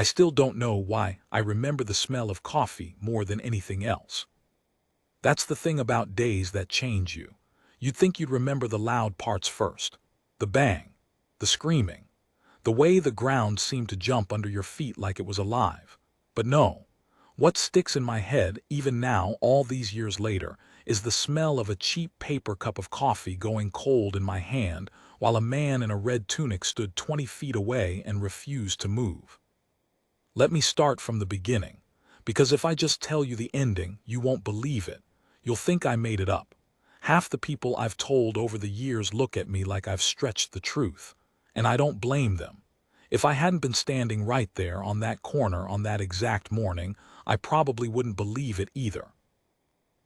I still don't know why I remember the smell of coffee more than anything else. That's the thing about days that change you. You'd think you'd remember the loud parts first. The bang, the screaming, the way the ground seemed to jump under your feet like it was alive. But no. What sticks in my head, even now, all these years later, is the smell of a cheap paper cup of coffee going cold in my hand while a man in a red tunic stood 20 feet away and refused to move. Let me start from the beginning, because if I just tell you the ending, you won't believe it. You'll think I made it up. Half the people I've told over the years look at me like I've stretched the truth, and I don't blame them. If I hadn't been standing right there on that corner on that exact morning, I probably wouldn't believe it either.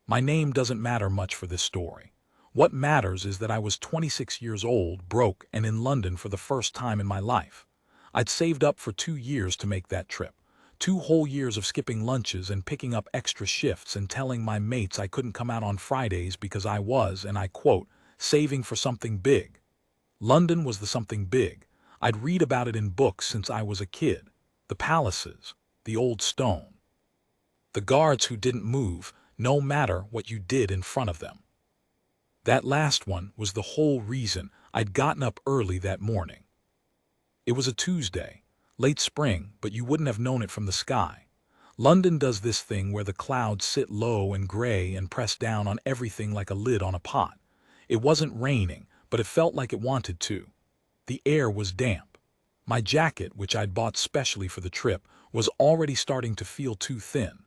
My name doesn't matter much for this story. What matters is that I was 26 years old, broke, and in London for the first time in my life. I'd saved up for 2 years to make that trip. 2 whole years of skipping lunches and picking up extra shifts and telling my mates I couldn't come out on Fridays because I was, and I quote, saving for something big. London was the something big. I'd read about it in books since I was a kid. The palaces, the old stone. The guards who didn't move, no matter what you did in front of them. That last one was the whole reason I'd gotten up early that morning. It was a Tuesday, late spring, but you wouldn't have known it from the sky. London does this thing where the clouds sit low and gray and press down on everything like a lid on a pot. It wasn't raining, but it felt like it wanted to. The air was damp. My jacket, which I'd bought specially for the trip, was already starting to feel too thin.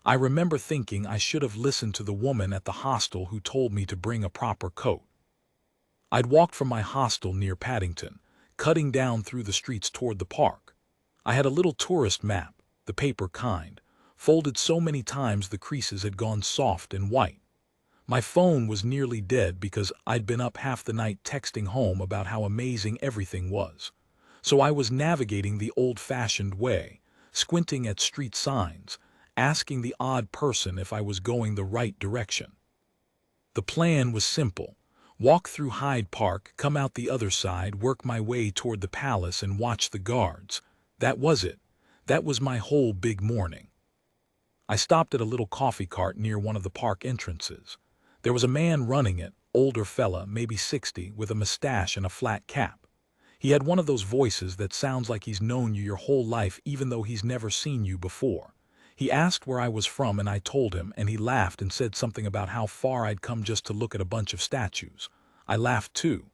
I remember thinking I should have listened to the woman at the hostel who told me to bring a proper coat. I'd walked from my hostel near Paddington, cutting down through the streets toward the park. I had a little tourist map, the paper kind, folded so many times the creases had gone soft and white. My phone was nearly dead because I'd been up half the night texting home about how amazing everything was. So I was navigating the old-fashioned way, squinting at street signs, asking the odd person if I was going the right direction. The plan was simple. Walk through Hyde Park, come out the other side, work my way toward the palace and watch the guards. That was it. That was my whole big morning. I stopped at a little coffee cart near one of the park entrances. There was a man running it, older fella, maybe 60, with a mustache and a flat cap. He had one of those voices that sounds like he's known you your whole life even though he's never seen you before. He asked where I was from and I told him, and he laughed and said something about how far I'd come just to look at a bunch of statues. I laughed too.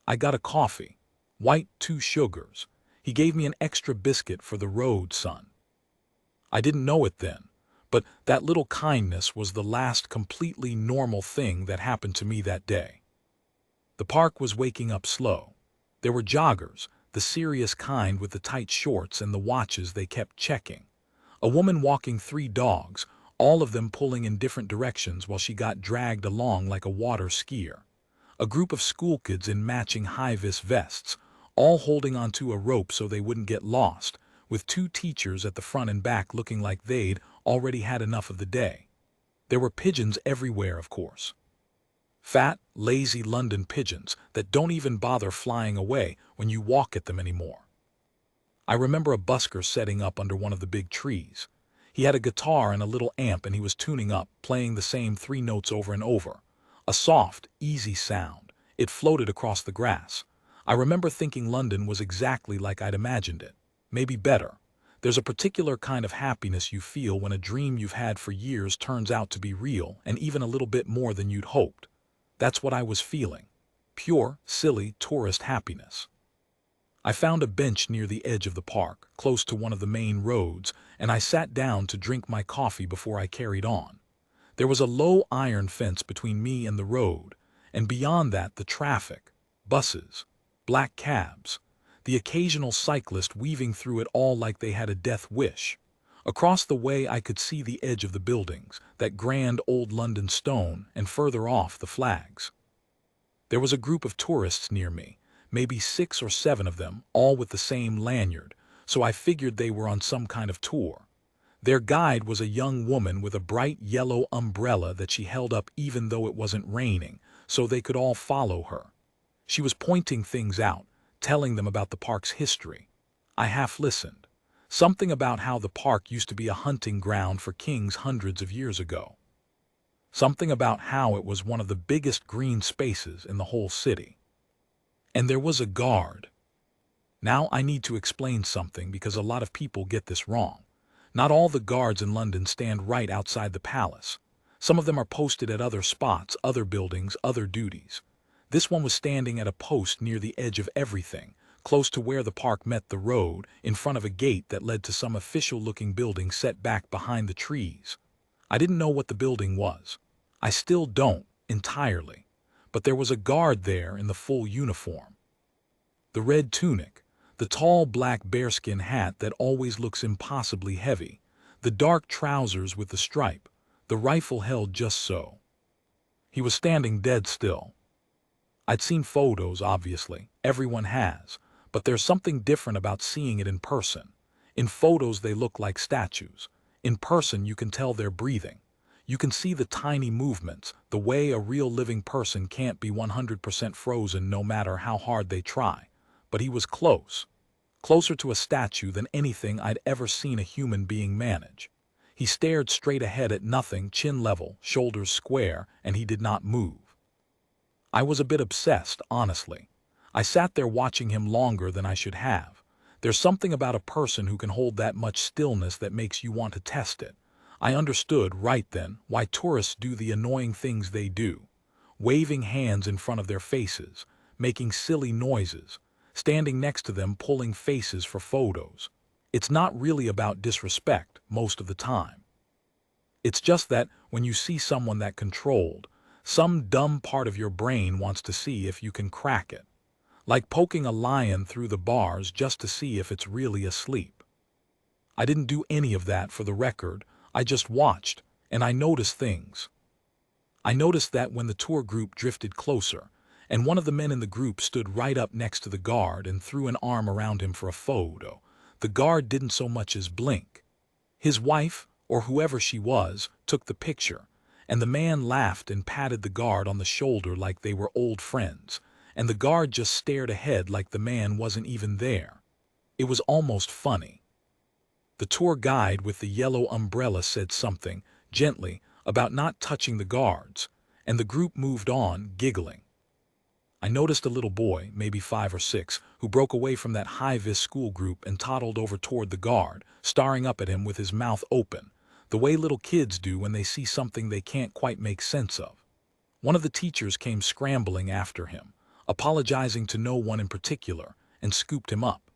I got a coffee. White, 2 sugars. He gave me an extra biscuit for the road, son. I didn't know it then, but that little kindness was the last completely normal thing that happened to me that day. The park was waking up slow. There were joggers, the serious kind with the tight shorts and the watches they kept checking. A woman walking 3 dogs, all of them pulling in different directions while she got dragged along like a water skier. A group of school kids in matching high-vis vests, all holding onto a rope so they wouldn't get lost, with 2 teachers at the front and back looking like they'd already had enough of the day. There were pigeons everywhere, of course. Fat, lazy London pigeons that don't even bother flying away when you walk at them anymore. I remember a busker setting up under one of the big trees. He had a guitar and a little amp and he was tuning up, playing the same 3 notes over and over. A soft, easy sound. It floated across the grass. I remember thinking London was exactly like I'd imagined it. Maybe better. There's a particular kind of happiness you feel when a dream you've had for years turns out to be real and even a little bit more than you'd hoped. That's what I was feeling. Pure, silly, tourist happiness. I found a bench near the edge of the park, close to one of the main roads, and I sat down to drink my coffee before I carried on. There was a low iron fence between me and the road, and beyond that the traffic, buses, black cabs, the occasional cyclist weaving through it all like they had a death wish. Across the way I could see the edge of the buildings, that grand old London stone, and further off the flags. There was a group of tourists near me, maybe 6 or 7 of them, all with the same lanyard, so I figured they were on some kind of tour. Their guide was a young woman with a bright yellow umbrella that she held up even though it wasn't raining, so they could all follow her. She was pointing things out, telling them about the park's history. I half listened. Something about how the park used to be a hunting ground for kings hundreds of years ago. Something about how it was one of the biggest green spaces in the whole city. And there was a guard. Now I need to explain something because a lot of people get this wrong. Not all the guards in London stand right outside the palace. Some of them are posted at other spots, other buildings, other duties. This one was standing at a post near the edge of everything, close to where the park met the road, in front of a gate that led to some official-looking building set back behind the trees. I didn't know what the building was. I still don't, entirely. But there was a guard there in the full uniform. The red tunic, the tall black bearskin hat that always looks impossibly heavy, the dark trousers with the stripe, the rifle held just so. He was standing dead still. I'd seen photos, obviously. Everyone has. But there's something different about seeing it in person. In photos they look like statues. In person you can tell they're breathing. You can see the tiny movements, the way a real living person can't be 100% frozen no matter how hard they try. But he was close. Closer to a statue than anything I'd ever seen a human being manage. He stared straight ahead at nothing, chin level, shoulders square, and he did not move. I was a bit obsessed, honestly. I sat there watching him longer than I should have. There's something about a person who can hold that much stillness that makes you want to test it. I understood right then why tourists do the annoying things they do. Waving hands in front of their faces, making silly noises, standing next to them pulling faces for photos. It's not really about disrespect most of the time. It's just that when you see someone that controlled, some dumb part of your brain wants to see if you can crack it. Like poking a lion through the bars just to see if it's really asleep. I didn't do any of that for the record. I just watched, and I noticed things. I noticed that when the tour group drifted closer, and one of the men in the group stood right up next to the guard and threw an arm around him for a photo, the guard didn't so much as blink. His wife, or whoever she was, took the picture, and the man laughed and patted the guard on the shoulder like they were old friends, and the guard just stared ahead like the man wasn't even there. It was almost funny. The tour guide with the yellow umbrella said something, gently, about not touching the guards, and the group moved on, giggling. I noticed a little boy, maybe 5 or 6, who broke away from that high-vis school group and toddled over toward the guard, staring up at him with his mouth open, the way little kids do when they see something they can't quite make sense of. One of the teachers came scrambling after him, apologizing to no one in particular, and scooped him up.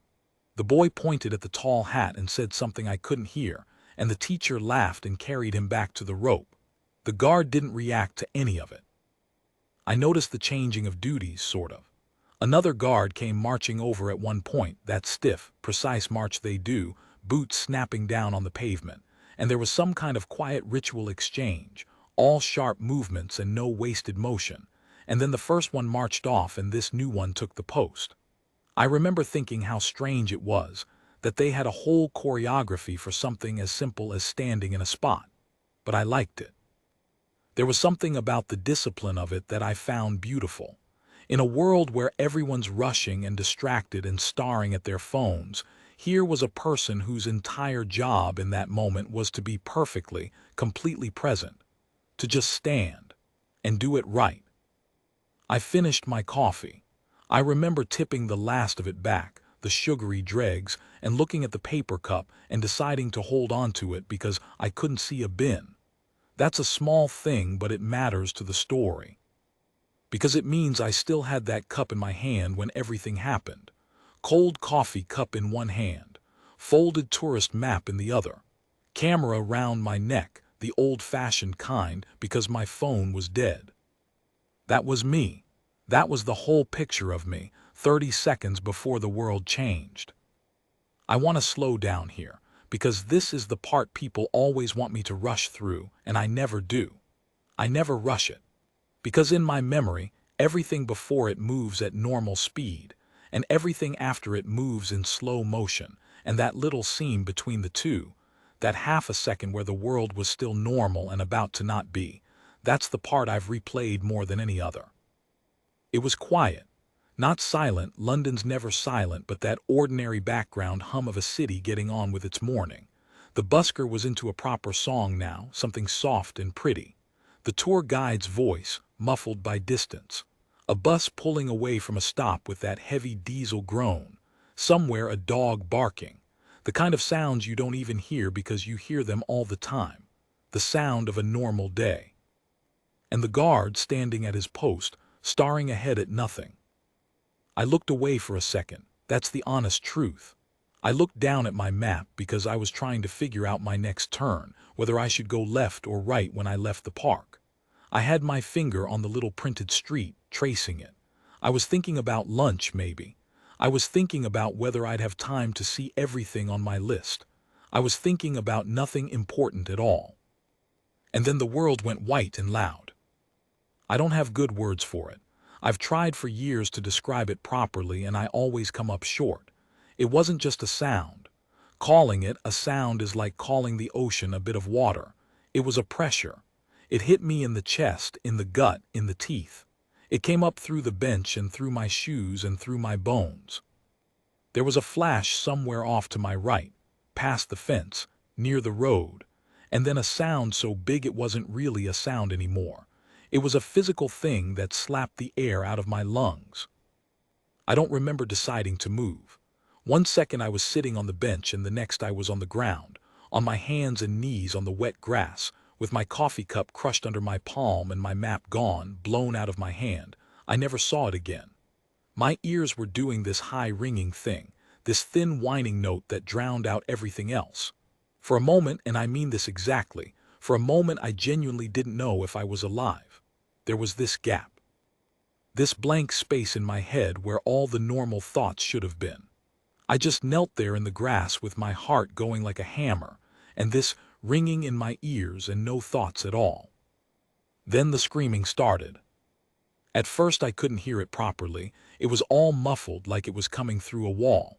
The boy pointed at the tall hat and said something I couldn't hear, and the teacher laughed and carried him back to the rope. The guard didn't react to any of it. I noticed the changing of duties, sort of. Another guard came marching over at one point, that stiff, precise march they do, boots snapping down on the pavement, and there was some kind of quiet ritual exchange, all sharp movements and no wasted motion, and then the first one marched off and this new one took the post. I remember thinking how strange it was that they had a whole choreography for something as simple as standing in a spot, but I liked it. There was something about the discipline of it that I found beautiful. In a world where everyone's rushing and distracted and staring at their phones, here was a person whose entire job in that moment was to be perfectly, completely present, to just stand and do it right. I finished my coffee. I remember tipping the last of it back, the sugary dregs, and looking at the paper cup and deciding to hold on to it because I couldn't see a bin. That's a small thing, but it matters to the story. Because it means I still had that cup in my hand when everything happened. Cold coffee cup in one hand, folded tourist map in the other, camera round my neck, the old-fashioned kind, because my phone was dead. That was me. That was the whole picture of me, 30 seconds before the world changed. I want to slow down here, because this is the part people always want me to rush through, and I never do. I never rush it. Because in my memory, everything before it moves at normal speed, and everything after it moves in slow motion, and that little scene between the two, that half a second where the world was still normal and about to not be, that's the part I've replayed more than any other. It was quiet. Not silent, London's never silent, but that ordinary background hum of a city getting on with its morning. The busker was into a proper song now, something soft and pretty. The tour guide's voice, muffled by distance. A bus pulling away from a stop with that heavy diesel groan. Somewhere a dog barking. The kind of sounds you don't even hear because you hear them all the time. The sound of a normal day. And the guard standing at his post, staring ahead at nothing. I looked away for a second. That's the honest truth. I looked down at my map because I was trying to figure out my next turn, whether I should go left or right when I left the park. I had my finger on the little printed street, tracing it. I was thinking about lunch, maybe. I was thinking about whether I'd have time to see everything on my list. I was thinking about nothing important at all. And then the world went white and loud. I don't have good words for it. I've tried for years to describe it properly and I always come up short. It wasn't just a sound. Calling it a sound is like calling the ocean a bit of water. It was a pressure. It hit me in the chest, in the gut, in the teeth. It came up through the bench and through my shoes and through my bones. There was a flash somewhere off to my right, past the fence, near the road, and then a sound so big it wasn't really a sound anymore. It was a physical thing that slapped the air out of my lungs. I don't remember deciding to move. One second I was sitting on the bench and the next I was on the ground, on my hands and knees on the wet grass, with my coffee cup crushed under my palm and my map gone, blown out of my hand. I never saw it again. My ears were doing this high ringing thing, this thin whining note that drowned out everything else. For a moment, and I mean this exactly, for a moment I genuinely didn't know if I was alive. There was this gap. This blank space in my head where all the normal thoughts should have been. I just knelt there in the grass with my heart going like a hammer, and this ringing in my ears and no thoughts at all. Then the screaming started. At first I couldn't hear it properly. It was all muffled like it was coming through a wall.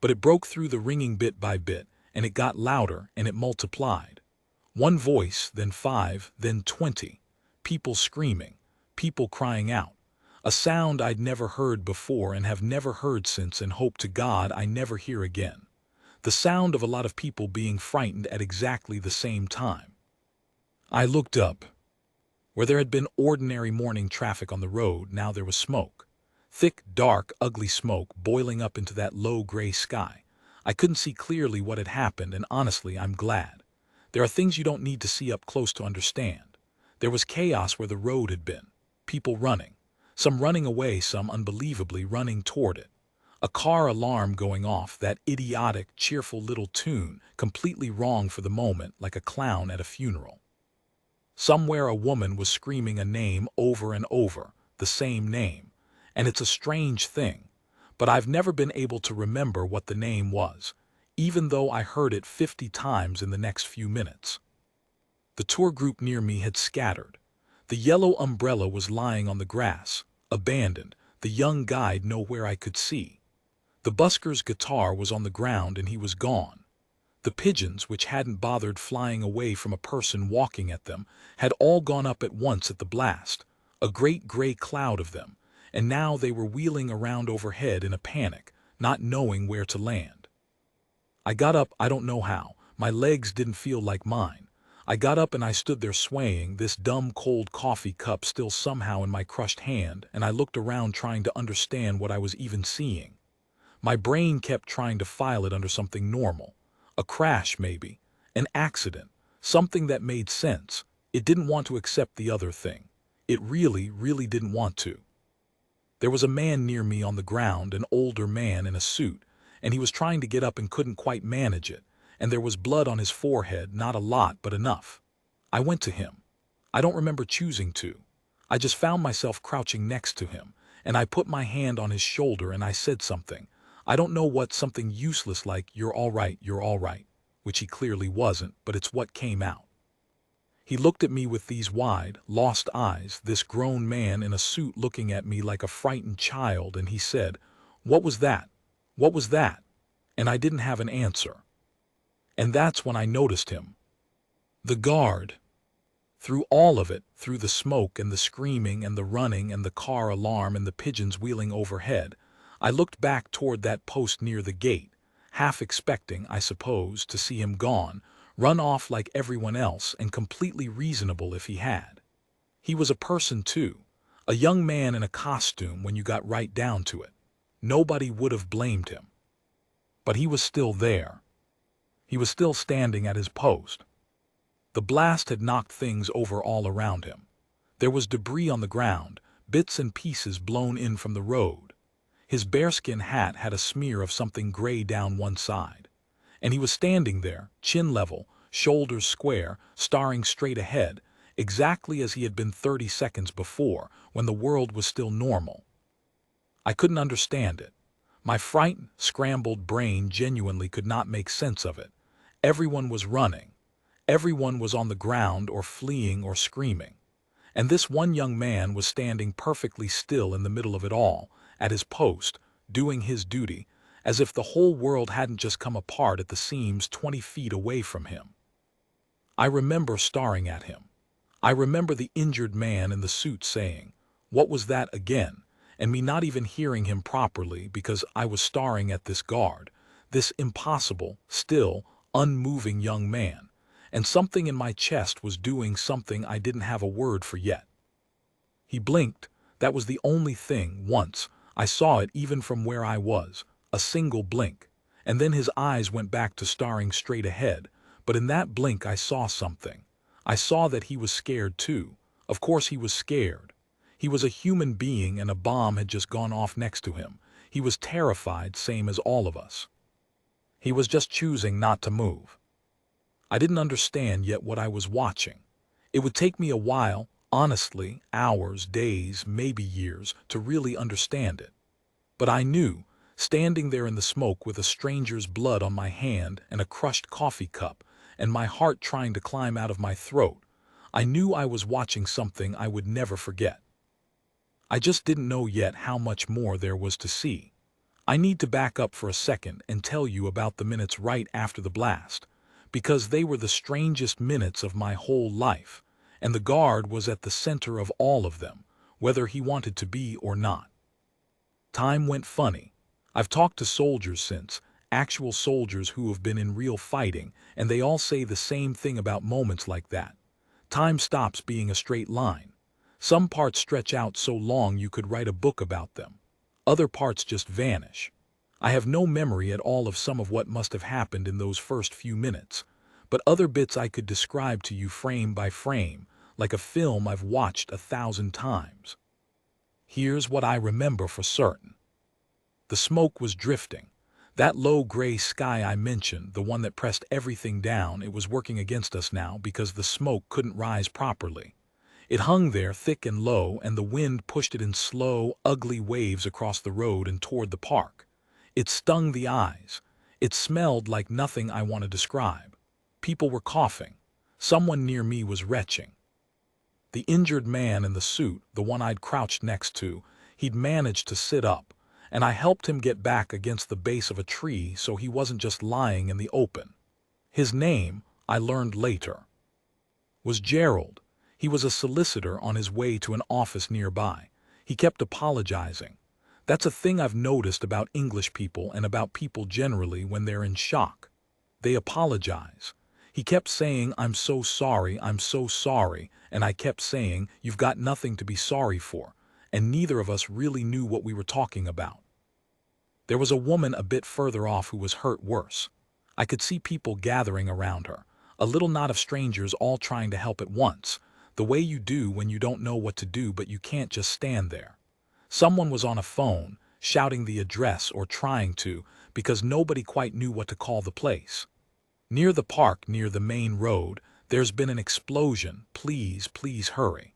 But it broke through the ringing bit by bit, and it got louder and it multiplied. One voice, then 5, then 20. People screaming, people crying out. A sound I'd never heard before and have never heard since and hope to God I never hear again. The sound of a lot of people being frightened at exactly the same time. I looked up. Where there had been ordinary morning traffic on the road, now there was smoke. Thick, dark, ugly smoke boiling up into that low gray sky. I couldn't see clearly what had happened, and honestly, I'm glad. There are things you don't need to see up close to understand. There was chaos where the road had been. People running. Some running away, some unbelievably running toward it. A car alarm going off, that idiotic, cheerful little tune, completely wrong for the moment, like a clown at a funeral. Somewhere a woman was screaming a name over and over, the same name. And it's a strange thing, but I've never been able to remember what the name was, even though I heard it 50 times in the next few minutes. The tour group near me had scattered. The yellow umbrella was lying on the grass, abandoned, the young guide nowhere I could see. The busker's guitar was on the ground and he was gone. The pigeons, which hadn't bothered flying away from a person walking at them, had all gone up at once at the blast, a great gray cloud of them, and now they were wheeling around overhead in a panic, not knowing where to land. I got up, I don't know how. My legs didn't feel like mine. I got up and I stood there swaying, this dumb cold coffee cup still somehow in my crushed hand, and I looked around trying to understand what I was even seeing. My brain kept trying to file it under something normal. A crash, maybe. An accident. Something that made sense. It didn't want to accept the other thing. It really, really didn't want to. There was a man near me on the ground, an older man in a suit, and he was trying to get up and couldn't quite manage it, and there was blood on his forehead, not a lot, but enough. I went to him. I don't remember choosing to. I just found myself crouching next to him, and I put my hand on his shoulder and I said something. I don't know what, something useless like, you're all right, which he clearly wasn't, but it's what came out. He looked at me with these wide, lost eyes, this grown man in a suit looking at me like a frightened child, and he said, "What was that? What was that?" And I didn't have an answer. And that's when I noticed him. The guard. Through all of it, through the smoke and the screaming and the running and the car alarm and the pigeons wheeling overhead, I looked back toward that post near the gate, half expecting, I suppose, to see him gone, run off like everyone else and completely reasonable if he had. He was a person too, a young man in a costume when you got right down to it. Nobody would have blamed him. But he was still there. He was still standing at his post. The blast had knocked things over all around him. There was debris on the ground, bits and pieces blown in from the road. His bearskin hat had a smear of something gray down one side. And he was standing there, chin level, shoulders square, staring straight ahead, exactly as he had been 30 seconds before, when the world was still normal. I couldn't understand it. My frightened, scrambled brain genuinely could not make sense of it. Everyone was running. Everyone was on the ground or fleeing or screaming. And this one young man was standing perfectly still in the middle of it all, at his post, doing his duty, as if the whole world hadn't just come apart at the seams 20 feet away from him. I remember staring at him. I remember the injured man in the suit saying, "What was that again?" and me not even hearing him properly because I was staring at this guard, this impossible, still, unmoving young man, and something in my chest was doing something I didn't have a word for yet. He blinked. That was the only thing. Once I saw it even from where I was, a single blink, and then his eyes went back to staring straight ahead, but in that blink I saw something. I saw that he was scared too. Of course he was scared. He was a human being and a bomb had just gone off next to him. He was terrified, same as all of us. He was just choosing not to move. I didn't understand yet what I was watching. It would take me a while, honestly, hours, days, maybe years, to really understand it. But I knew, standing there in the smoke with a stranger's blood on my hand and a crushed coffee cup, and my heart trying to climb out of my throat, I knew I was watching something I would never forget. I just didn't know yet how much more there was to see. I need to back up for a second and tell you about the minutes right after the blast, because they were the strangest minutes of my whole life, and the guard was at the center of all of them, whether he wanted to be or not. Time went funny. I've talked to soldiers since, actual soldiers who have been in real fighting, and they all say the same thing about moments like that. Time stops being a straight line. Some parts stretch out so long you could write a book about them. Other parts just vanish. I have no memory at all of some of what must have happened in those first few minutes, but other bits I could describe to you frame by frame, like a film I've watched 1,000 times. Here's what I remember for certain. The smoke was drifting. That low gray sky I mentioned, the one that pressed everything down, it was working against us now because the smoke couldn't rise properly. It hung there thick and low, and the wind pushed it in slow, ugly waves across the road and toward the park. It stung the eyes. It smelled like nothing I want to describe. People were coughing. Someone near me was retching. The injured man in the suit, the one I'd crouched next to, he'd managed to sit up, and I helped him get back against the base of a tree so he wasn't just lying in the open. His name, I learned later, was Gerald. He was a solicitor on his way to an office nearby. He kept apologizing. That's a thing I've noticed about English people and about people generally when they're in shock. They apologize. He kept saying, I'm so sorry, and I kept saying, you've got nothing to be sorry for, and neither of us really knew what we were talking about. There was a woman a bit further off who was hurt worse. I could see people gathering around her, a little knot of strangers all trying to help at once, the way you do when you don't know what to do but you can't just stand there. Someone was on a phone, shouting the address or trying to, because nobody quite knew what to call the place. Near the park, near the main road, there's been an explosion, please, please hurry.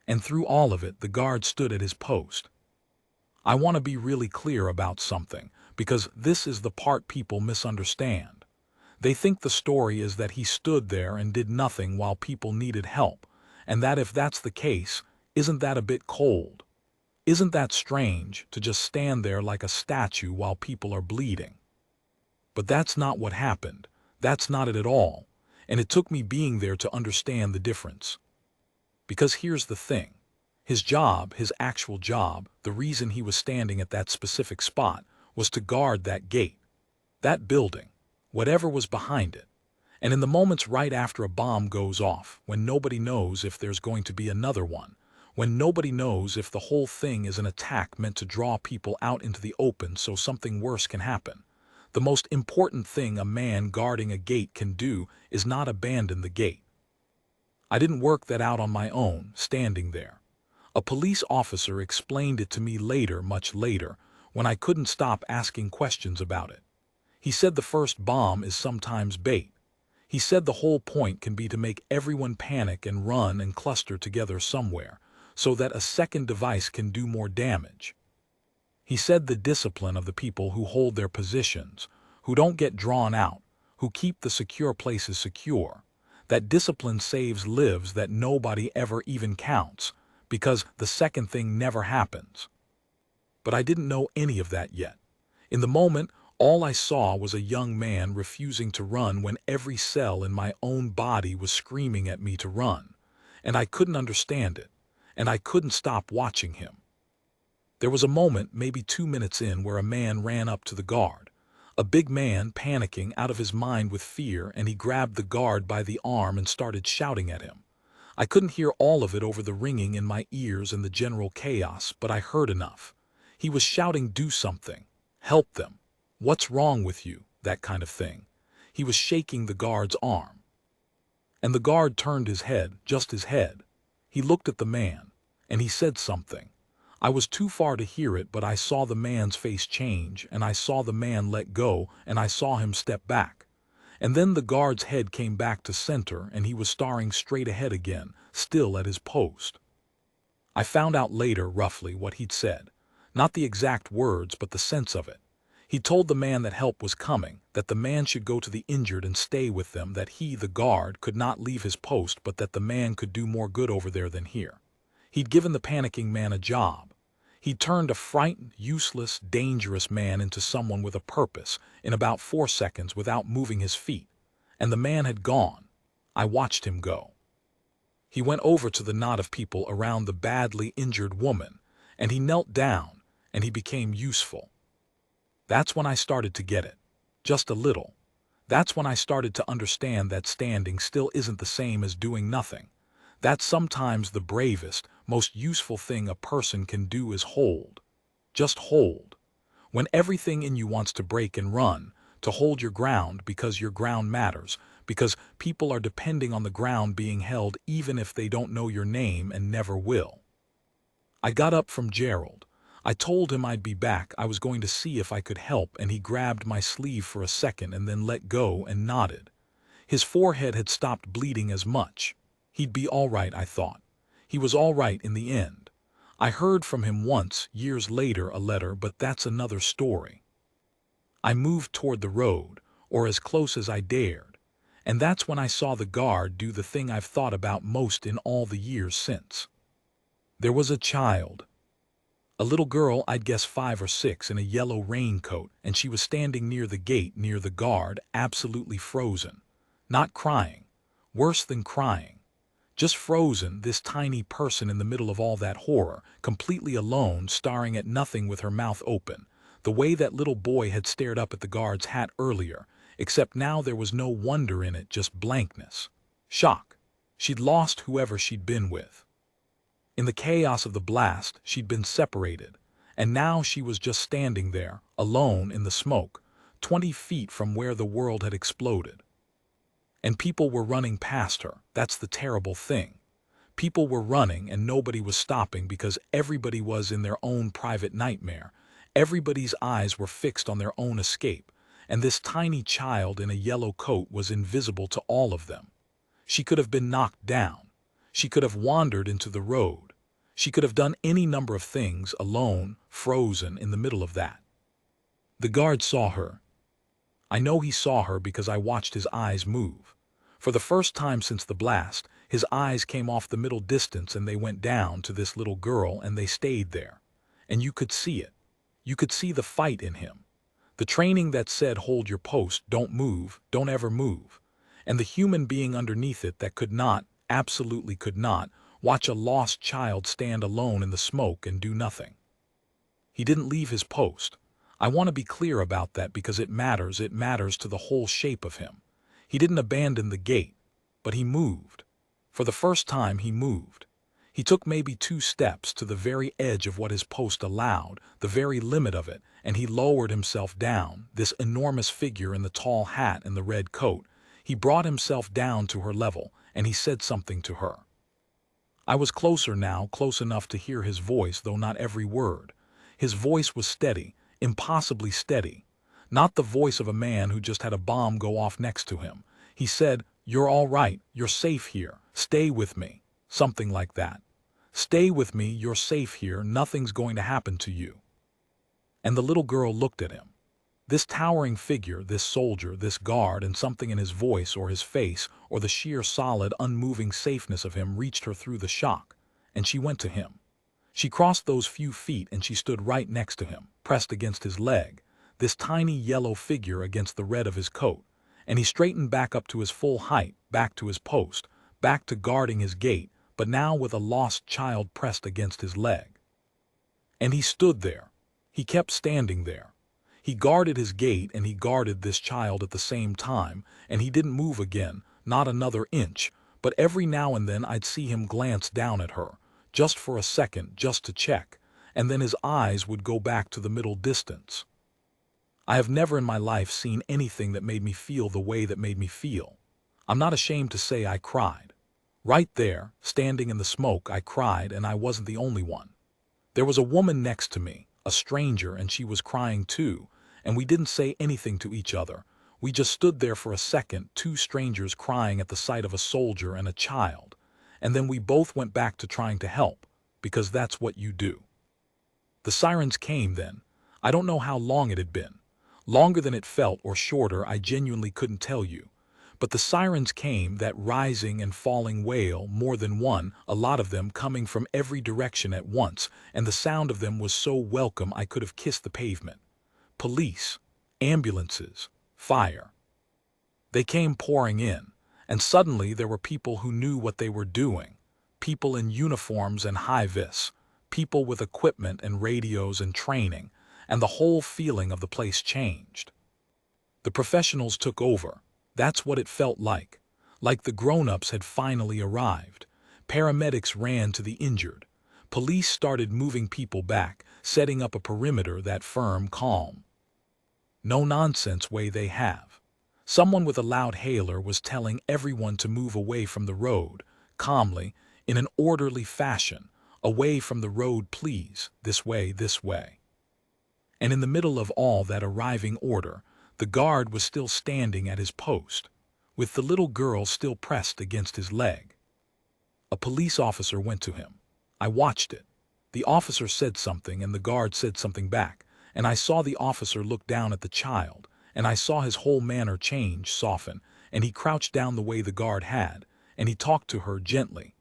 And through all of it, the guard stood at his post. I want to be really clear about something, because this is the part people misunderstand. They think the story is that he stood there and did nothing while people needed help, and that if that's the case, isn't that a bit cold? Isn't that strange, to just stand there like a statue while people are bleeding? But that's not what happened. That's not it at all, and it took me being there to understand the difference. Because here's the thing. His job, his actual job, the reason he was standing at that specific spot, was to guard that gate, that building, whatever was behind it. And in the moments right after a bomb goes off, when nobody knows if there's going to be another one, when nobody knows if the whole thing is an attack meant to draw people out into the open so something worse can happen, the most important thing a man guarding a gate can do is not abandon the gate. I didn't work that out on my own, standing there. A police officer explained it to me later, much later, when I couldn't stop asking questions about it. He said the first bomb is sometimes bait. He said the whole point can be to make everyone panic and run and cluster together somewhere, so that a second device can do more damage. He said the discipline of the people who hold their positions, who don't get drawn out, who keep the secure places secure, that discipline saves lives that nobody ever even counts, because the second thing never happens. But I didn't know any of that yet. In the moment, all I saw was a young man refusing to run when every cell in my own body was screaming at me to run, and I couldn't understand it, and I couldn't stop watching him. There was a moment, maybe 2 minutes in, where a man ran up to the guard, a big man panicking out of his mind with fear, and he grabbed the guard by the arm and started shouting at him. I couldn't hear all of it over the ringing in my ears and the general chaos, but I heard enough. He was shouting, "Do something. Help them. What's wrong with you?" That kind of thing. He was shaking the guard's arm. And the guard turned his head, just his head. He looked at the man, and he said something. I was too far to hear it, but I saw the man's face change, and I saw the man let go, and I saw him step back. And then the guard's head came back to center, and he was staring straight ahead again, still at his post. I found out later, roughly, what he'd said. Not the exact words, but the sense of it. He told the man that help was coming, that the man should go to the injured and stay with them, that he, the guard, could not leave his post, but that the man could do more good over there than here. He'd given the panicking man a job. He'd turned a frightened, useless, dangerous man into someone with a purpose in about 4 seconds without moving his feet. And the man had gone. I watched him go. He went over to the knot of people around the badly injured woman, and he knelt down, and he became useful. That's when I started to get it. Just a little. That's when I started to understand that standing still isn't the same as doing nothing. That sometimes the bravest, most useful thing a person can do is hold. Just hold. When everything in you wants to break and run, to hold your ground because your ground matters, because people are depending on the ground being held even if they don't know your name and never will. I got up from Gerald. I told him I'd be back, I was going to see if I could help, and he grabbed my sleeve for a second and then let go and nodded. His forehead had stopped bleeding as much. He'd be all right, I thought. He was all right in the end. I heard from him once, years later, a letter, but that's another story. I moved toward the road, or as close as I dared, and that's when I saw the guard do the thing I've thought about most in all the years since. There was a child. A little girl, I'd guess 5 or 6, in a yellow raincoat, and she was standing near the gate, near the guard, absolutely frozen. Not crying. Worse than crying. Just frozen, this tiny person in the middle of all that horror, completely alone, staring at nothing with her mouth open, the way that little boy had stared up at the guard's hat earlier, except now there was no wonder in it, just blankness. Shock. She'd lost whoever she'd been with. In the chaos of the blast, she'd been separated, and now she was just standing there, alone in the smoke, 20 feet from where the world had exploded. And people were running past her. That's the terrible thing. People were running and nobody was stopping because everybody was in their own private nightmare. Everybody's eyes were fixed on their own escape, and this tiny child in a yellow coat was invisible to all of them. She could have been knocked down. She could have wandered into the road. She could have done any number of things, alone, frozen in the middle of that. The guard saw her. I know he saw her because I watched his eyes move. For the first time since the blast, his eyes came off the middle distance and they went down to this little girl and they stayed there. And you could see it. You could see the fight in him. The training that said, hold your post, don't move, don't ever move. And the human being underneath it that could not, absolutely could not, Watch a lost child stand alone in the smoke and do nothing. He didn't leave his post. I want to be clear about that because it matters to the whole shape of him. He didn't abandon the gate, but he moved. For the first time he moved. He took maybe 2 steps to the very edge of what his post allowed, the very limit of it, and he lowered himself down, this enormous figure in the tall hat and the red coat. He brought himself down to her level, and he said something to her. I was closer now, close enough to hear his voice, though not every word. His voice was steady, impossibly steady. Not the voice of a man who just had a bomb go off next to him. He said, "You're all right, you're safe here, stay with me." Something like that. "Stay with me, you're safe here, nothing's going to happen to you." And the little girl looked at him. This towering figure, this soldier, this guard, and something in his voice or his face or the sheer solid, unmoving safeness of him reached her through the shock, and she went to him. She crossed those few feet and she stood right next to him, pressed against his leg, this tiny yellow figure against the red of his coat, and he straightened back up to his full height, back to his post, back to guarding his gate, but now with a lost child pressed against his leg. And he stood there. He kept standing there. He guarded his gate and he guarded this child at the same time, and he didn't move again, not another inch, but every now and then I'd see him glance down at her, just for a second, just to check, and then his eyes would go back to the middle distance. I have never in my life seen anything that made me feel the way that made me feel. I'm not ashamed to say I cried. Right there, standing in the smoke, I cried, and I wasn't the only one. There was a woman next to me, a stranger, and she was crying too, and we didn't say anything to each other. We just stood there for a second, 2 strangers crying at the sight of a soldier and a child, and then we both went back to trying to help, because that's what you do. The sirens came then. I don't know how long it had been. Longer than it felt or shorter, I genuinely couldn't tell you. But the sirens came, that rising and falling wail, more than one, a lot of them coming from every direction at once, and the sound of them was so welcome I could have kissed the pavement. Police, ambulances, fire. They came pouring in, and suddenly there were people who knew what they were doing. People in uniforms and high-vis, people with equipment and radios and training, and the whole feeling of the place changed. The professionals took over. That's what it felt like the grown-ups had finally arrived. Paramedics ran to the injured. Police started moving people back, setting up a perimeter, that firm, calm, no-nonsense way they have. Someone with a loud hailer was telling everyone to move away from the road, calmly, in an orderly fashion. "Away from the road, please, this way, this way." And in the middle of all that arriving order, the guard was still standing at his post, with the little girl still pressed against his leg. A police officer went to him. I watched it. The officer said something, and the guard said something back, and I saw the officer look down at the child, and I saw his whole manner change, soften, and he crouched down the way the guard had, and he talked to her gently.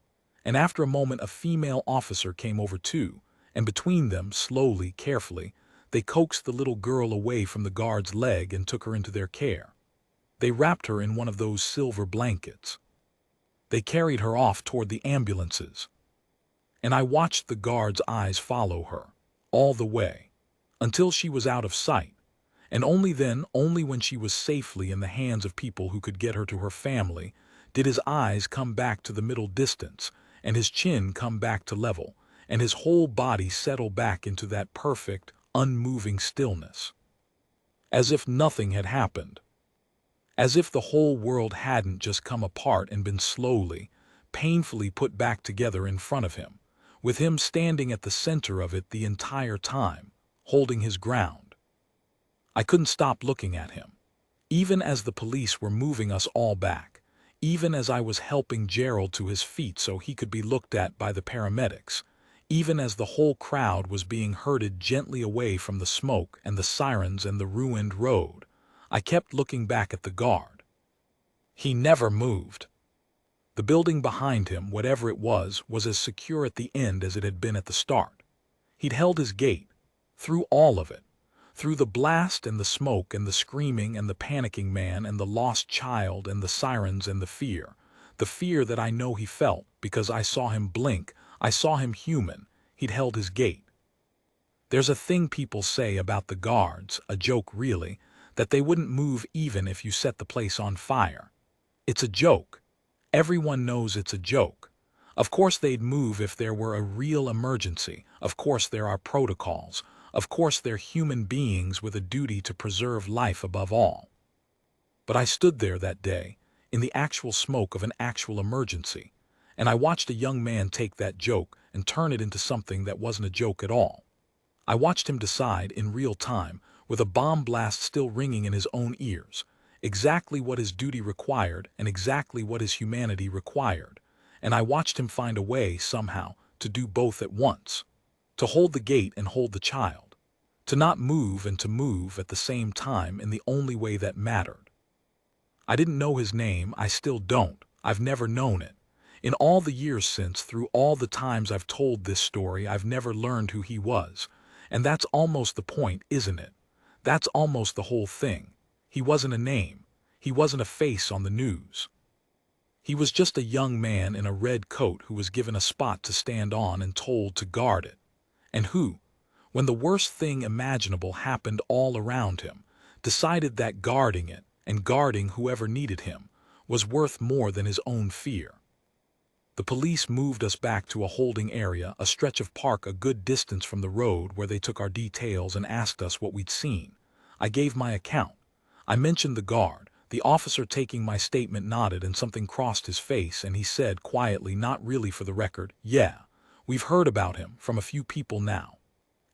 And after a moment a female officer came over too, and between them, slowly, carefully, they coaxed the little girl away from the guard's leg and took her into their care. They wrapped her in one of those silver blankets. They carried her off toward the ambulances. And I watched the guard's eyes follow her, all the way, until she was out of sight. And only then, only when she was safely in the hands of people who could get her to her family, did his eyes come back to the middle distance, and his chin come back to level, and his whole body settle back into that perfect, unmoving stillness. As if nothing had happened. As if the whole world hadn't just come apart and been slowly, painfully put back together in front of him, with him standing at the center of it the entire time, holding his ground. I couldn't stop looking at him. Even as the police were moving us all back, even as I was helping Gerald to his feet so he could be looked at by the paramedics, even as the whole crowd was being herded gently away from the smoke and the sirens and the ruined road, I kept looking back at the guard. He never moved. The building behind him, whatever it was as secure at the end as it had been at the start. He'd held his gate, through all of it, through the blast and the smoke and the screaming and the panicking man and the lost child and the sirens and the fear. The fear that I know he felt because I saw him blink, I saw him human, he'd held his gait. There's a thing people say about the guards, a joke really, that they wouldn't move even if you set the place on fire. It's a joke. Everyone knows it's a joke. Of course they'd move if there were a real emergency. Of course there are protocols. Of course they're human beings with a duty to preserve life above all. But I stood there that day, in the actual smoke of an actual emergency, and I watched a young man take that joke and turn it into something that wasn't a joke at all. I watched him decide in real time, with a bomb blast still ringing in his own ears, exactly what his duty required and exactly what his humanity required. And I watched him find a way, somehow, to do both at once. To hold the gate and hold the child. To not move and to move at the same time in the only way that mattered. I didn't know his name, I still don't, I've never known it. In all the years since, through all the times I've told this story, I've never learned who he was. And that's almost the point, isn't it? That's almost the whole thing. He wasn't a name. He wasn't a face on the news. He was just a young man in a red coat who was given a spot to stand on and told to guard it. And who, when the worst thing imaginable happened all around him, decided that guarding it, and guarding whoever needed him, was worth more than his own fear. The police moved us back to a holding area, a stretch of park a good distance from the road, where they took our details and asked us what we'd seen. I gave my account. I mentioned the guard. The officer, taking my statement, nodded and something crossed his face, and he said quietly, not really for the record, "Yeah, we've heard about him from a few people now."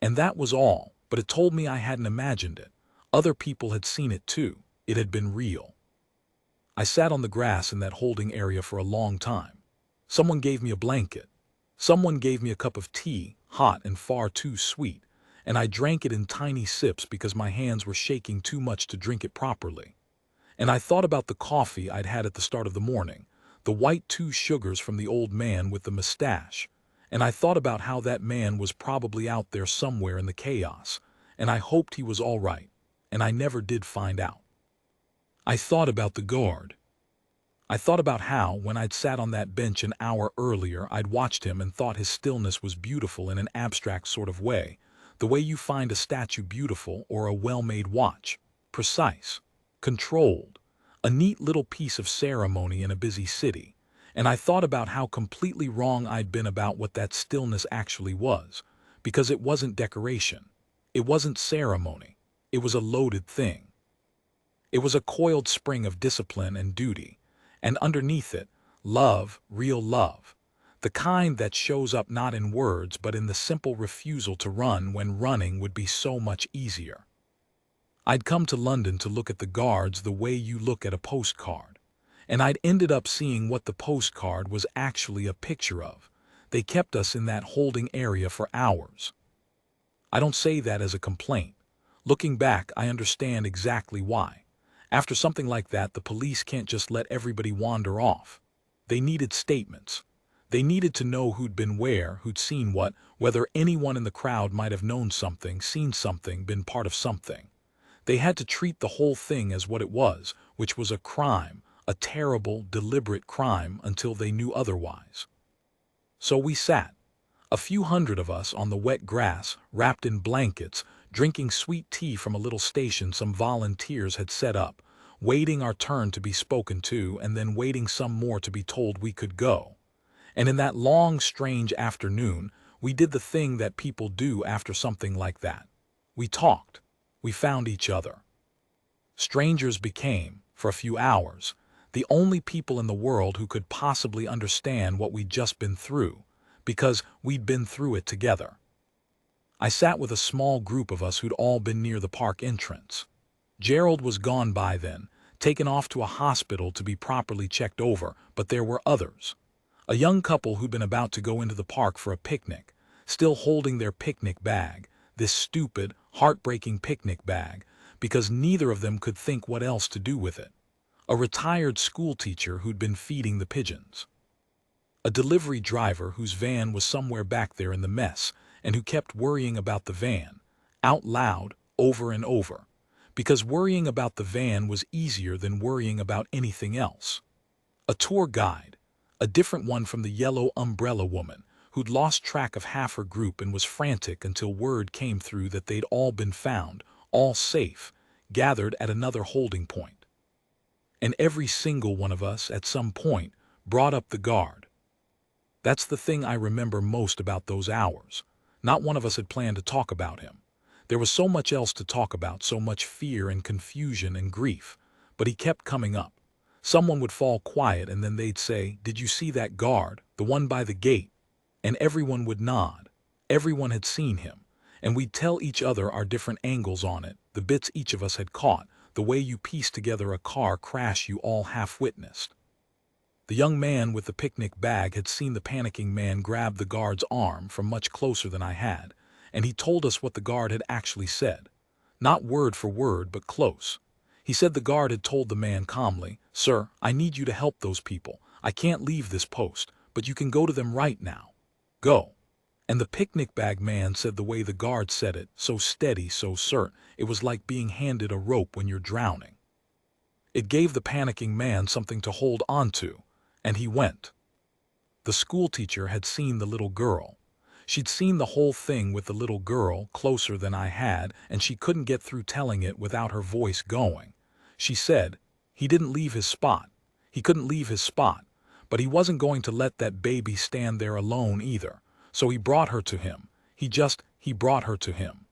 And that was all, but it told me I hadn't imagined it. Other people had seen it too. It had been real. I sat on the grass in that holding area for a long time. Someone gave me a blanket. Someone gave me a cup of tea, hot and far too sweet, and I drank it in tiny sips because my hands were shaking too much to drink it properly. And I thought about the coffee I'd had at the start of the morning, the white 2 sugars from the old man with the mustache, and I thought about how that man was probably out there somewhere in the chaos, and I hoped he was all right, and I never did find out. I thought about the guard. I thought about how, when I'd sat on that bench an hour earlier, I'd watched him and thought his stillness was beautiful in an abstract sort of way, the way you find a statue beautiful or a well-made watch, precise, controlled, a neat little piece of ceremony in a busy city. And I thought about how completely wrong I'd been about what that stillness actually was, because it wasn't decoration, it wasn't ceremony, it was a loaded thing. It was a coiled spring of discipline and duty. And underneath it, love, real love, the kind that shows up not in words but in the simple refusal to run when running would be so much easier. I'd come to London to look at the guards the way you look at a postcard, and I'd ended up seeing what the postcard was actually a picture of. They kept us in that holding area for hours. I don't say that as a complaint. Looking back, I understand exactly why. After something like that, the police can't just let everybody wander off. They needed statements. They needed to know who'd been where, who'd seen what, whether anyone in the crowd might have known something, seen something, been part of something. They had to treat the whole thing as what it was, which was a crime, a terrible, deliberate crime, until they knew otherwise. So we sat, a few hundred of us, on the wet grass, wrapped in blankets, drinking sweet tea from a little station some volunteers had set up, waiting our turn to be spoken to, and then waiting some more to be told we could go. And in that long, strange afternoon, we did the thing that people do after something like that. We talked. We found each other. Strangers became, for a few hours, the only people in the world who could possibly understand what we'd just been through, because we'd been through it together. I sat with a small group of us who'd all been near the park entrance. Gerald was gone by then, taken off to a hospital to be properly checked over, but there were others. A young couple who'd been about to go into the park for a picnic, still holding their picnic bag, this stupid, heartbreaking picnic bag, because neither of them could think what else to do with it. A retired schoolteacher who'd been feeding the pigeons. A delivery driver whose van was somewhere back there in the mess, and who kept worrying about the van, out loud, over and over, because worrying about the van was easier than worrying about anything else. A tour guide, A different one from the yellow umbrella woman, who'd lost track of half her group and was frantic until word came through that they'd all been found, all safe, gathered at another holding point. And every single one of us, at some point, brought up the guard. That's the thing I remember most about those hours. Not one of us had planned to talk about him. There was so much else to talk about, so much fear and confusion and grief, but he kept coming up. Someone would fall quiet and then they'd say, "Did you see that guard, the one by the gate?" And everyone would nod. Everyone had seen him. And we'd tell each other our different angles on it, the bits each of us had caught, the way you piece together a car crash you all half-witnessed. The young man with the picnic bag had seen the panicking man grab the guard's arm from much closer than I had, and he told us what the guard had actually said. Not word for word, but close. He said the guard had told the man calmly, "Sir, I need you to help those people. I can't leave this post, but you can go to them right now. Go." And the picnic bag man said the way the guard said it, so steady, so certain, it was like being handed a rope when you're drowning. It gave the panicking man something to hold on to, and he went. The schoolteacher had seen the little girl. She'd seen the whole thing with the little girl closer than I had, and she couldn't get through telling it without her voice going. She said, "He didn't leave his spot. He couldn't leave his spot, but he wasn't going to let that baby stand there alone either. So he brought her to him. He brought her to him."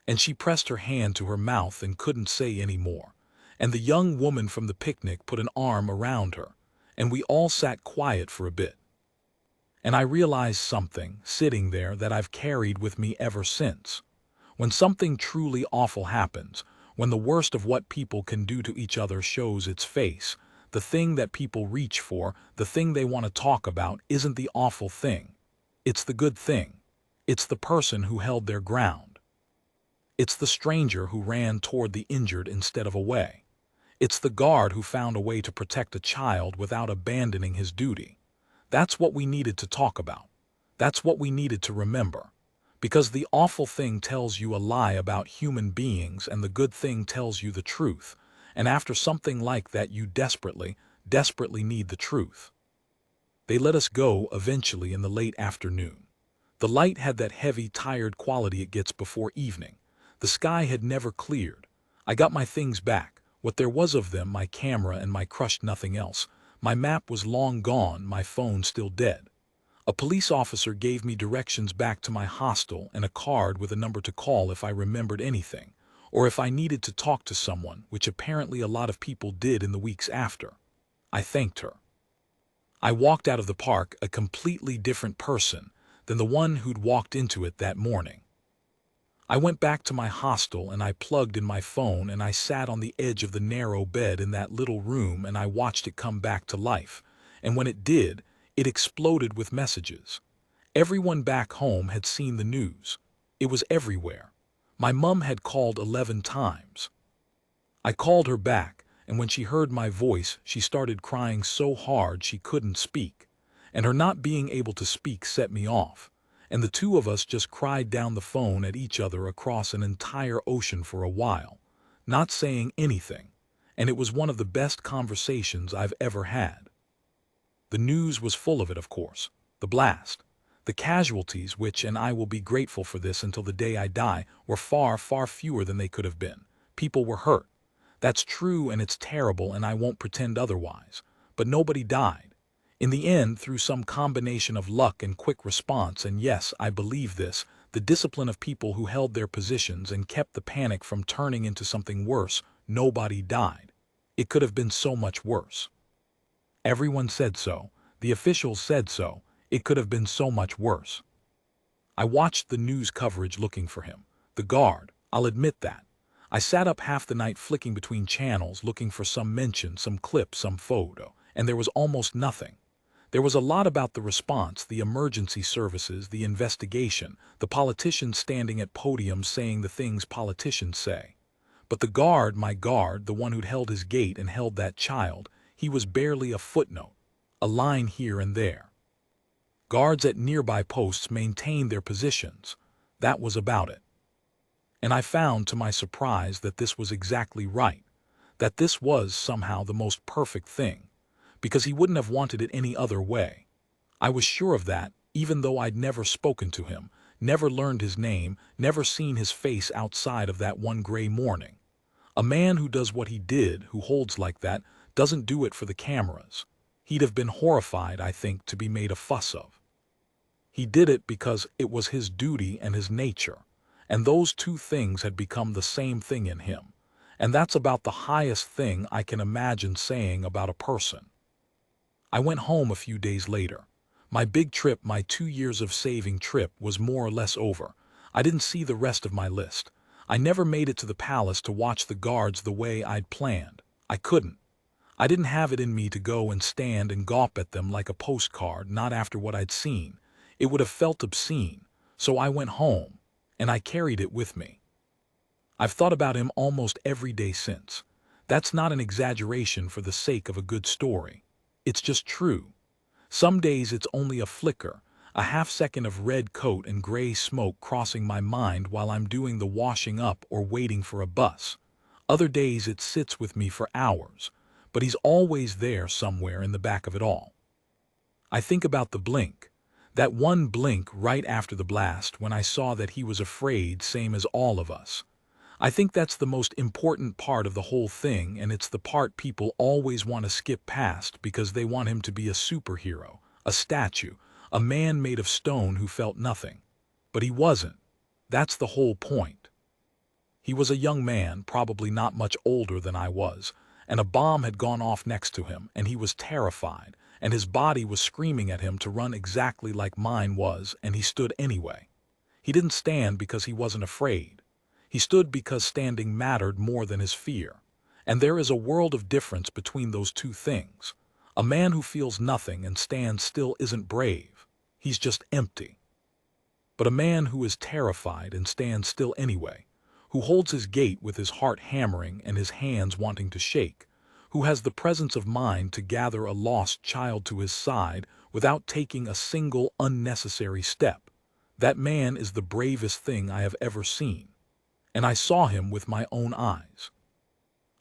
And she pressed her hand to her mouth and couldn't say any more. And the young woman from the picnic put an arm around her, and we all sat quiet for a bit. And I realized something, sitting there, that I've carried with me ever since. When something truly awful happens, when the worst of what people can do to each other shows its face, the thing that people reach for, the thing they want to talk about, isn't the awful thing. It's the good thing. It's the person who held their ground. It's the stranger who ran toward the injured instead of away. It's the guard who found a way to protect a child without abandoning his duty. That's what we needed to talk about. That's what we needed to remember. Because the awful thing tells you a lie about human beings and the good thing tells you the truth. And after something like that, you desperately, desperately need the truth. They let us go eventually in the late afternoon. The light had that heavy, tired quality it gets before evening. The sky had never cleared. I got my things back. What there was of them, my camera and my crushed nothing else. My map was long gone, my phone still dead. A police officer gave me directions back to my hostel and a card with a number to call if I remembered anything, or if I needed to talk to someone, which apparently a lot of people did in the weeks after. I thanked her. I walked out of the park a completely different person than the one who'd walked into it that morning. I went back to my hostel and I plugged in my phone and I sat on the edge of the narrow bed in that little room and I watched it come back to life. And when it did, it exploded with messages. Everyone back home had seen the news. It was everywhere. My mum had called 11 times. I called her back, and when she heard my voice, she started crying so hard she couldn't speak. And her not being able to speak set me off. And the two of us just cried down the phone at each other across an entire ocean for a while, not saying anything. And it was one of the best conversations I've ever had. The news was full of it, of course. The blast. The casualties, which, and I will be grateful for this until the day I die, were far, far fewer than they could have been. People were hurt. That's true and it's terrible and I won't pretend otherwise. But nobody died. In the end, through some combination of luck and quick response, and yes, I believe this, the discipline of people who held their positions and kept the panic from turning into something worse, nobody died. It could have been so much worse. Everyone said so. The officials said so. It could have been so much worse. I watched the news coverage looking for him. The guard, I'll admit that. I sat up half the night flicking between channels looking for some mention, some clip, some photo, and there was almost nothing. There was a lot about the response, the emergency services, the investigation, the politicians standing at podiums saying the things politicians say. But the guard, my guard, the one who'd held his gate and held that child, he was barely a footnote, a line here and there. Guards at nearby posts maintained their positions. That was about it. And I found, to my surprise, that this was exactly right, that this was somehow the most perfect thing. because he wouldn't have wanted it any other way. I was sure of that, even though I'd never spoken to him, never learned his name, never seen his face outside of that one gray morning. A man who does what he did, who holds like that, doesn't do it for the cameras. He'd have been horrified, I think, to be made a fuss of. He did it because it was his duty and his nature, and those two things had become the same thing in him. And that's about the highest thing I can imagine saying about a person. I went home a few days later. My big trip, my 2 years of saving trip, was more or less over. I didn't see the rest of my list. I never made it to the palace to watch the guards the way I'd planned. I couldn't. I didn't have it in me to go and stand and gawp at them like a postcard, not after what I'd seen. It would have felt obscene. So I went home, and I carried it with me. I've thought about him almost every day since. That's not an exaggeration for the sake of a good story. It's just true. Some days it's only a flicker, a half-second of red coat and gray smoke crossing my mind while I'm doing the washing up or waiting for a bus. Other days it sits with me for hours, but he's always there somewhere in the back of it all. I think about the blink. That one blink right after the blast when I saw that he was afraid, same as all of us. I think that's the most important part of the whole thing, and it's the part people always want to skip past because they want him to be a superhero, a statue, a man made of stone who felt nothing. But he wasn't. That's the whole point. He was a young man, probably not much older than I was, and a bomb had gone off next to him, and he was terrified, and his body was screaming at him to run exactly like mine was, and he stood anyway. He didn't stand because he wasn't afraid. He stood because standing mattered more than his fear. And there is a world of difference between those two things. A man who feels nothing and stands still isn't brave. He's just empty. But a man who is terrified and stands still anyway, who holds his gait with his heart hammering and his hands wanting to shake, who has the presence of mind to gather a lost child to his side without taking a single unnecessary step, that man is the bravest thing I have ever seen. And I saw him with my own eyes.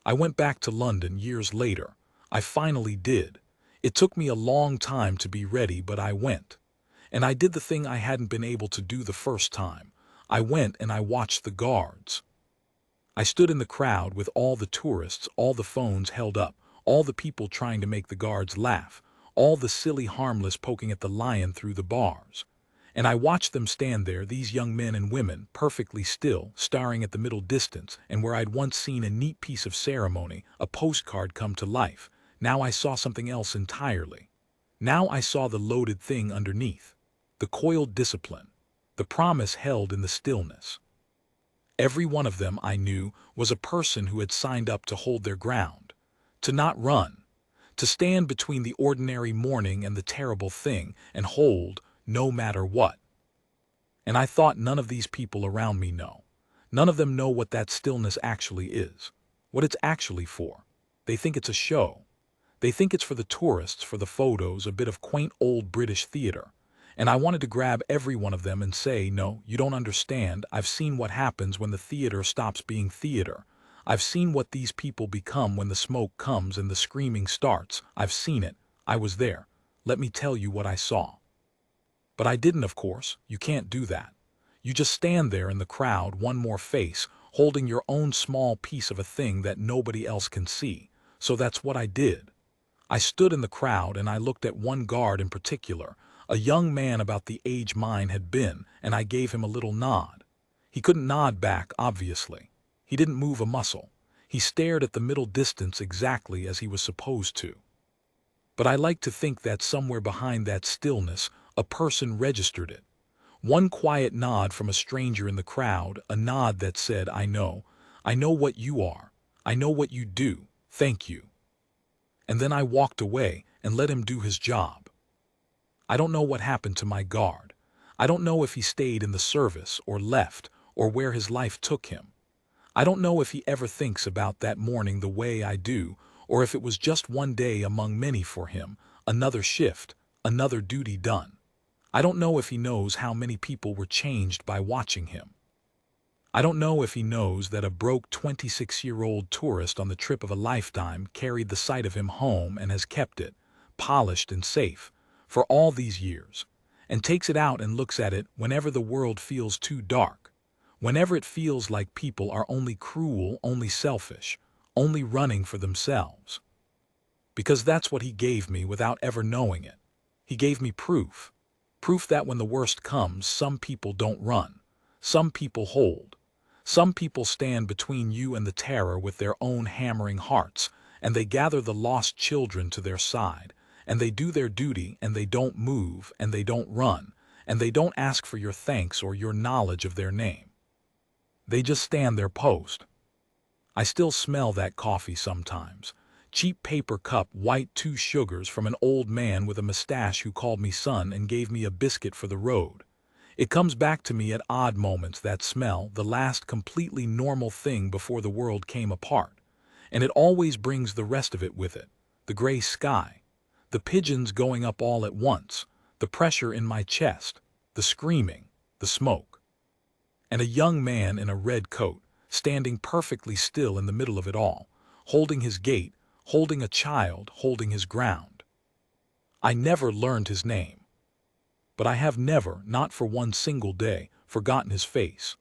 I went back to London years later. I finally did. It took me a long time to be ready, but I went. And I did the thing I hadn't been able to do the first time. I went and I watched the guards. I stood in the crowd with all the tourists, all the phones held up, all the people trying to make the guards laugh, all the silly harmless poking at the lion through the bars. And I watched them stand there, these young men and women, perfectly still, staring at the middle distance, and where I'd once seen a neat piece of ceremony, a postcard come to life, now I saw something else entirely. Now I saw the loaded thing underneath, the coiled discipline, the promise held in the stillness. Every one of them, I knew, was a person who had signed up to hold their ground, to not run, to stand between the ordinary morning and the terrible thing, and hold, no matter what. And I thought, none of these people around me know. None of them know what that stillness actually is, what it's actually for. They think it's a show. They think it's for the tourists, for the photos, a bit of quaint old British theater. And I wanted to grab every one of them and say, no, you don't understand. I've seen what happens when the theater stops being theater. I've seen what these people become when the smoke comes and the screaming starts. I've seen it. I was there. Let me tell you what I saw. But I didn't, of course. You can't do that. You just stand there in the crowd, one more face, holding your own small piece of a thing that nobody else can see. So that's what I did. I stood in the crowd and I looked at one guard in particular, a young man about the age mine had been, and I gave him a little nod. He couldn't nod back, obviously. He didn't move a muscle. He stared at the middle distance exactly as he was supposed to. But I like to think that somewhere behind that stillness, a person registered it. One quiet nod from a stranger in the crowd, a nod that said, I know what you are. I know what you do. Thank you. And then I walked away and let him do his job. I don't know what happened to my guard. I don't know if he stayed in the service or left or where his life took him. I don't know if he ever thinks about that morning the way I do, or if it was just one day among many for him, another shift, another duty done. I don't know if he knows how many people were changed by watching him. I don't know if he knows that a broke 26-year-old tourist on the trip of a lifetime carried the sight of him home and has kept it. polished and safe, for all these years, and takes it out and looks at it whenever the world feels too dark, whenever it feels like people are only cruel, only selfish, only running for themselves. Because that's what he gave me without ever knowing it. He gave me proof. Proof that when the worst comes, some people don't run. Some people hold. Some people stand between you and the terror with their own hammering hearts, and they gather the lost children to their side, and they do their duty, and they don't move, and they don't run, and they don't ask for your thanks or your knowledge of their name. They just stand their post. I still smell that coffee sometimes. Cheap paper cup, white 2 sugars from an old man with a mustache who called me son and gave me a biscuit for the road. It comes back to me at odd moments, that smell, the last completely normal thing before the world came apart. And it always brings the rest of it with it. The gray sky, the pigeons going up all at once, the pressure in my chest, the screaming, the smoke. And a young man in a red coat, standing perfectly still in the middle of it all, holding his gait, holding a child, holding his ground. I never learned his name, but I have never, not for one single day, forgotten his face.